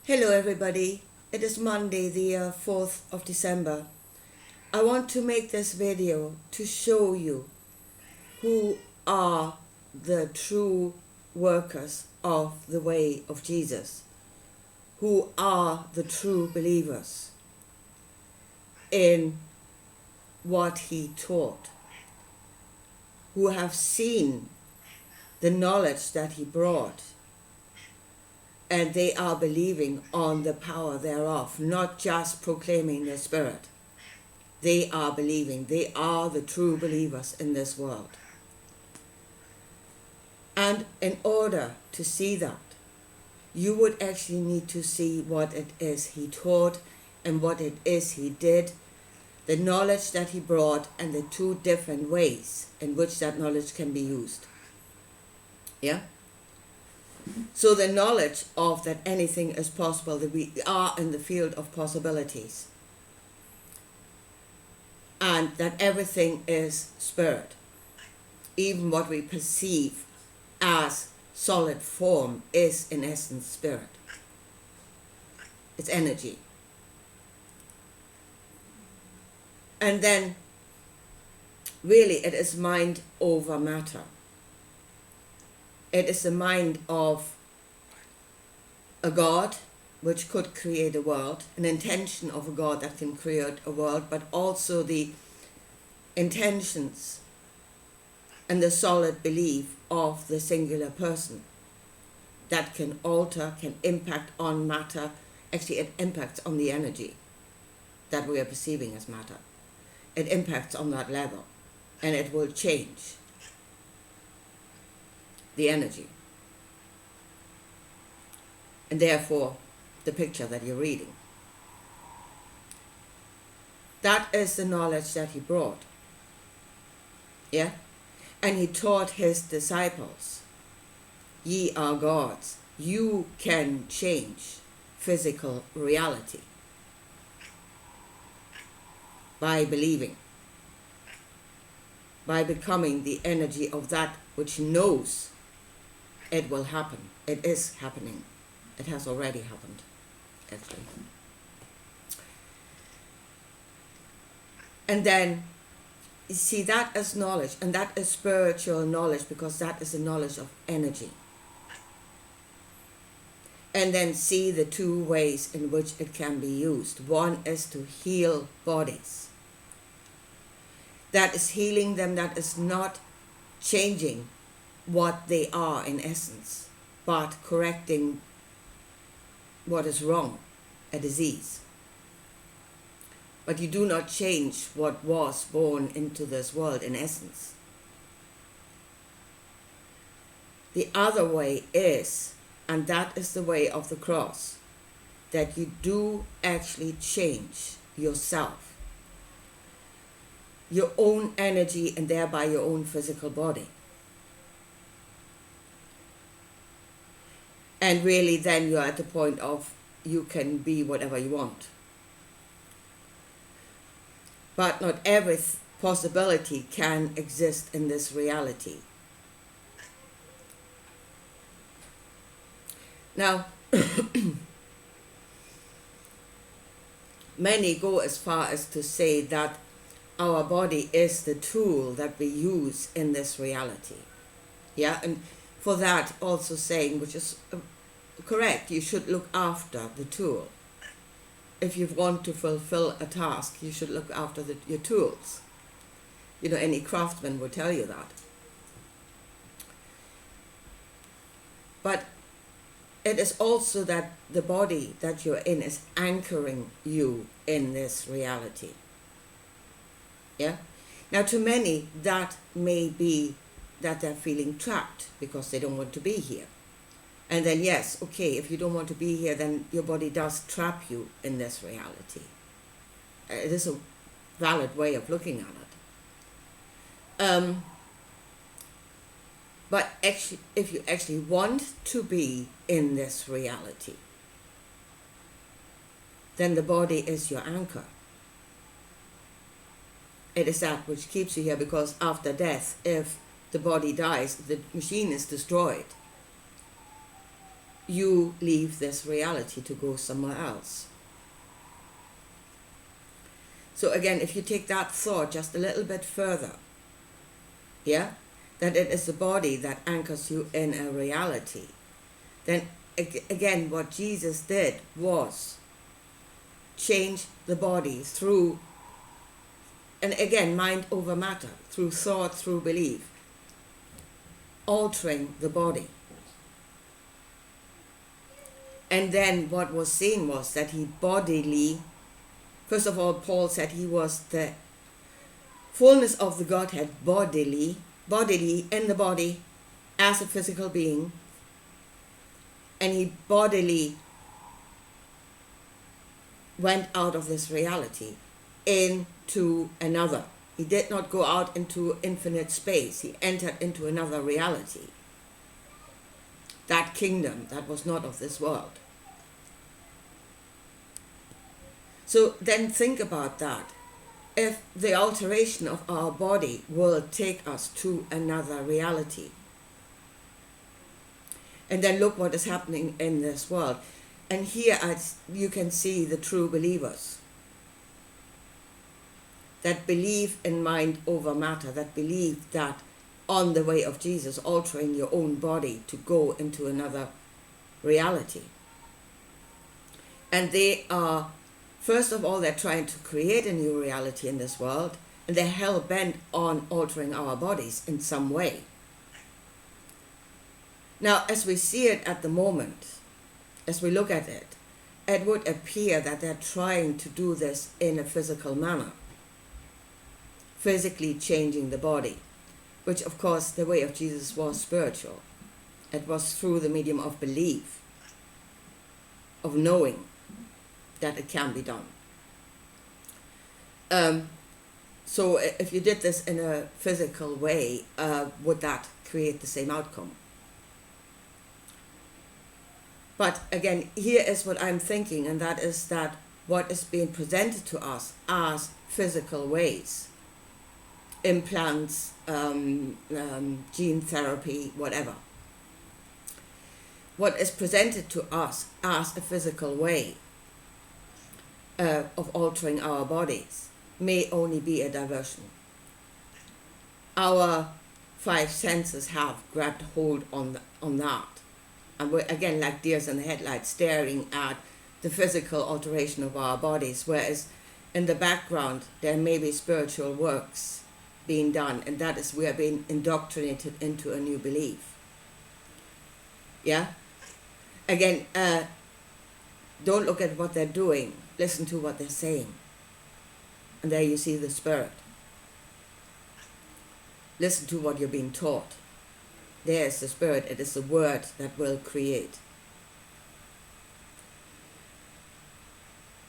Hello everybody, it is Monday the 4th of December. I want to make this video to show you who are the true workers of the way of Jesus, who are the true believers in what he taught, who have seen the knowledge that he brought, and they are believing on the power thereof, not just proclaiming the Spirit. They are believing. They are the true believers in this world. And in order to see that, you would actually need to see what it is he taught and what it is he did, the knowledge that he brought, and the two different ways in which that knowledge can be used. Yeah? So the knowledge of that anything is possible, that we are in the field of possibilities, and that everything is spirit. Even what we perceive as solid form is in essence spirit. It's energy. And then really it is mind over matter. It is the mind of a God which could create a world, an intention of a God that can create a world, but also the intentions and the solid belief of the singular person that can alter, can impact on matter. Actually, it impacts on the energy that we are perceiving as matter. It impacts on that level, and it will change the energy, and therefore the picture that you're reading. That is the knowledge that he brought. Yeah? And he taught his disciples, ye are gods. You can change physical reality by believing, by becoming the energy of that which knows it will happen. It is happening. It has already happened, actually. And then, you see, that is knowledge, and that is spiritual knowledge, because that is the knowledge of energy. And then see the two ways in which it can be used. One is to heal bodies. That is healing them, that is not changing what they are in essence, but correcting what is wrong, a disease. But you do not change what was born into this world in essence. The other way is, and that is the way of the cross, that you do actually change yourself, your own energy, and thereby your own physical body. And really then you're at the point of you can be whatever you want. But not every possibility can exist in this reality. Now, many go as far as to say that our body is the tool that we use in this reality. Yeah, and for that also saying, which is correct, you should look after the tool. If you want to fulfill a task, you should look after your tools. You know, any craftsman will tell you that. But it is also that the body that you're in is anchoring you in this reality. Yeah? Now, to many, that may be that they're feeling trapped because they don't want to be here. And then yes, okay, if you don't want to be here, then your body does trap you in this reality. It is a valid way of looking at it. But actually, if you actually want to be in this reality, then the body is your anchor. It is that which keeps you here, because after death, if the body dies, the machine is destroyed. you leave this reality to go somewhere else. So again, if you take that thought just a little bit further, yeah, that it is the body that anchors you in a reality, then again, what Jesus did was change the body through, and again, mind over matter, through thought, through belief, altering the body. And then what was seen was that he bodily, first of all, Paul said he was the fullness of the Godhead bodily in the body as a physical being, and he bodily went out of this reality into another. He did not go out into infinite space. He entered into another reality. That kingdom that was not of this world. So then think about that. If the alteration of our body will take us to another reality. And then look what is happening in this world. And here you can see the true believers that believe in mind over matter, that believe that on the way of Jesus, altering your own body to go into another reality. And they are, first of all, they're trying to create a new reality in this world, and they're hell-bent on altering our bodies in some way. Now, as we see it at the moment, as we look at it, it would appear that they're trying to do this in a physical manner, physically changing the body, which of course the way of Jesus was spiritual. It was through the medium of belief, of knowing that it can be done. So if you did this in a physical way, would that create the same outcome? But again, here is what I'm thinking, and that is that what is being presented to us as physical ways, implants, gene therapy, whatever. What is presented to us as a physical way of altering our bodies may only be a diversion. Our five senses have grabbed hold on that. And we're, again, like deers in the headlights, staring at the physical alteration of our bodies, whereas in the background there may be spiritual works being done, and that is we are being indoctrinated into a new belief. Yeah? Again, don't look at what they're doing, listen to what they're saying. And there you see the spirit. Listen to what you're being taught. There is the spirit, it is the word that will create.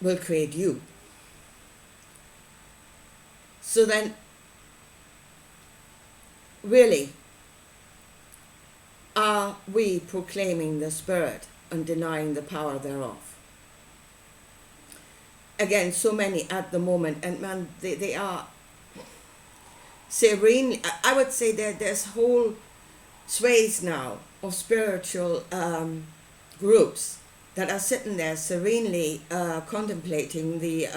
Will create you. So then, really, are we proclaiming the spirit and denying the power thereof? Again, so many at the moment, and man, they are serenely, I would say that there's whole sways now of spiritual groups that are sitting there serenely contemplating the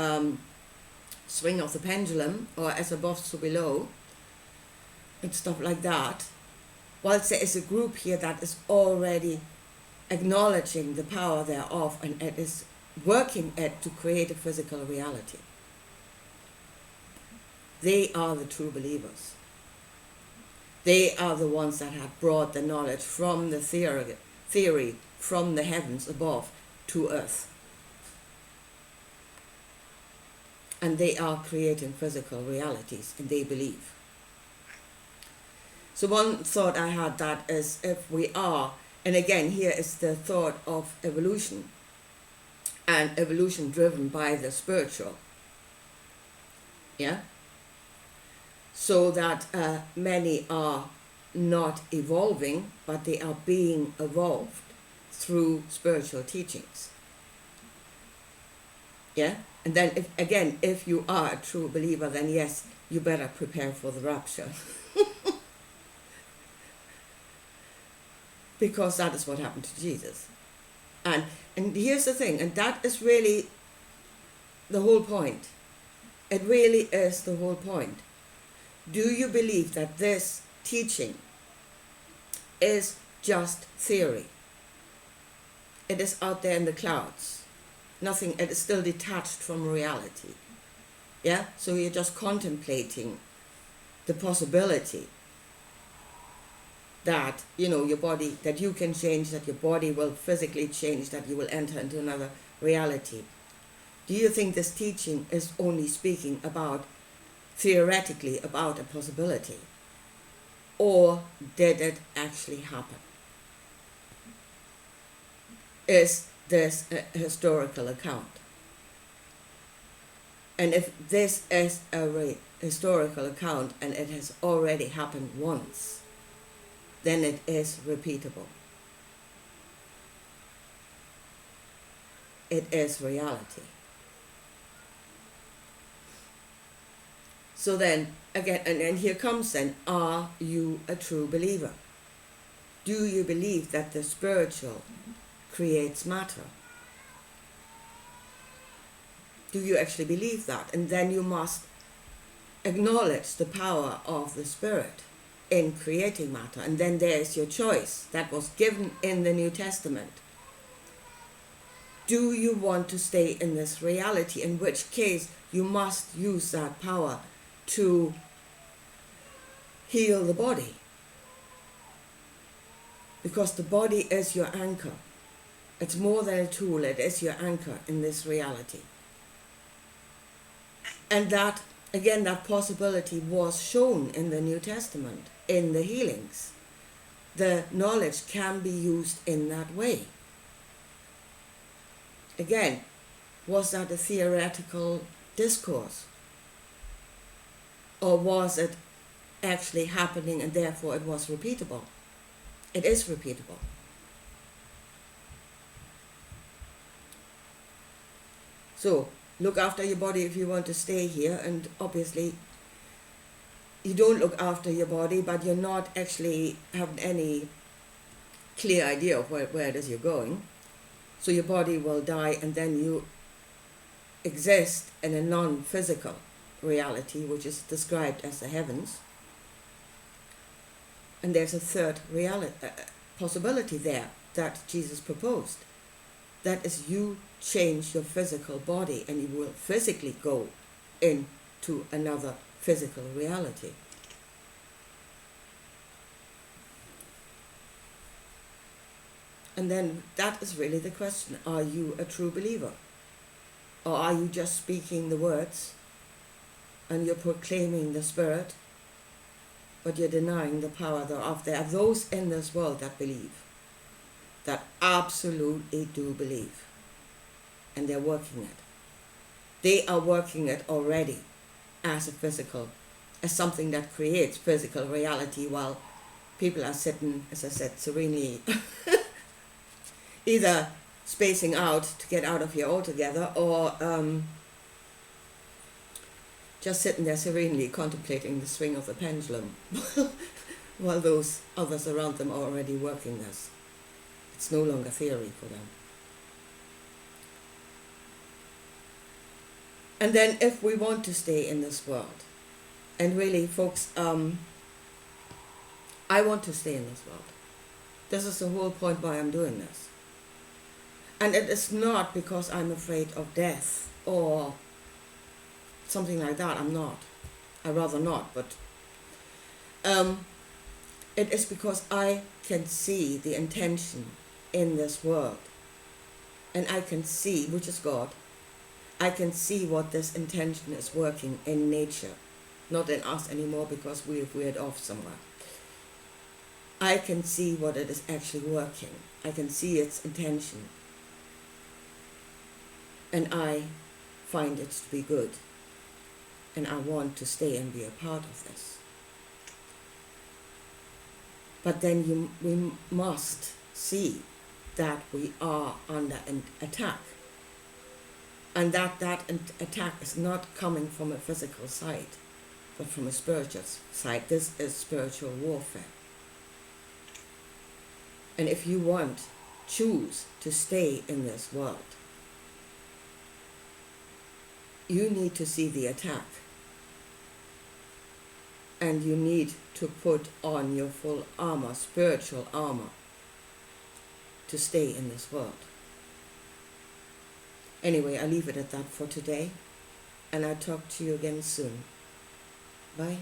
swing of the pendulum, or as above so below, and stuff like that, whilst there is a group here that is already acknowledging the power thereof, and it is working it to create a physical reality. They are the true believers. They are the ones that have brought the knowledge from the theory from the heavens above to earth. And they are creating physical realities, and they believe. So one thought I had that is, if we are, and again here is the thought of evolution, and evolution driven by the spiritual. Yeah? So that many are not evolving, but they are being evolved through spiritual teachings. Yeah? And then, if you are a true believer, then yes, you better prepare for the rapture. Because that is what happened to Jesus. And here's the thing, and that is really the whole point. It really is the whole point. Do you believe that this teaching is just theory? It is out there in the clouds. Nothing, it is still detached from reality. Yeah? So you're just contemplating the possibility that, your body, that you can change, that your body will physically change, that you will enter into another reality. Do you think this teaching is only speaking about, theoretically, about a possibility? Or did it actually happen? Is this a historical account? And if this is a historical account and it has already happened once, then it is repeatable. It is reality. So then, again, and here comes then, are you a true believer? Do you believe that the spiritual creates matter? Do you actually believe that? And then you must acknowledge the power of the Spirit in creating matter. And then there's your choice that was given in the New Testament. Do you want to stay in this reality? In which case you must use that power to heal the body. Because the body is your anchor. It's more than a tool, it is your anchor in this reality. And that, again, that possibility was shown in the New Testament, in the healings. The knowledge can be used in that way. Again, was that a theoretical discourse? Or was it actually happening and therefore it was repeatable? It is repeatable. So, look after your body if you want to stay here, and obviously you don't look after your body, but you're not actually having any clear idea of where it is you're going. So your body will die, and then you exist in a non-physical reality, which is described as the heavens. And there's a third possibility there that Jesus proposed. That is, you change your physical body and you will physically go into another physical reality. And then that is really the question. Are you a true believer? Or are you just speaking the words and you're proclaiming the Spirit, but you're denying the power thereof? There are those in this world that believe, that absolutely do believe, and they're working it. They are working it already as as something that creates physical reality, while people are sitting, as I said, serenely either spacing out to get out of here altogether, or just sitting there serenely contemplating the swing of the pendulum while those others around them are already working this. It's no longer theory for them. And then if we want to stay in this world, and really folks, I want to stay in this world. This is the whole point why I'm doing this. And it is not because I'm afraid of death or something like that. I'm not. I'd rather not, but it is because I can see the intention in this world. And I can see, which is God, I can see what this intention is working in nature, not in us anymore because we've veered off somewhere. I can see what it is actually working. I can see its intention. And I find it to be good. And I want to stay and be a part of this. But then we must see that we are under an attack. And that attack is not coming from a physical side, but from a spiritual side. This is spiritual warfare. And if you want choose to stay in this world, you need to see the attack. And you need to put on your full armor, spiritual armor, to stay in this world. Anyway, I leave it at that for today, and I'll talk to you again soon. Bye.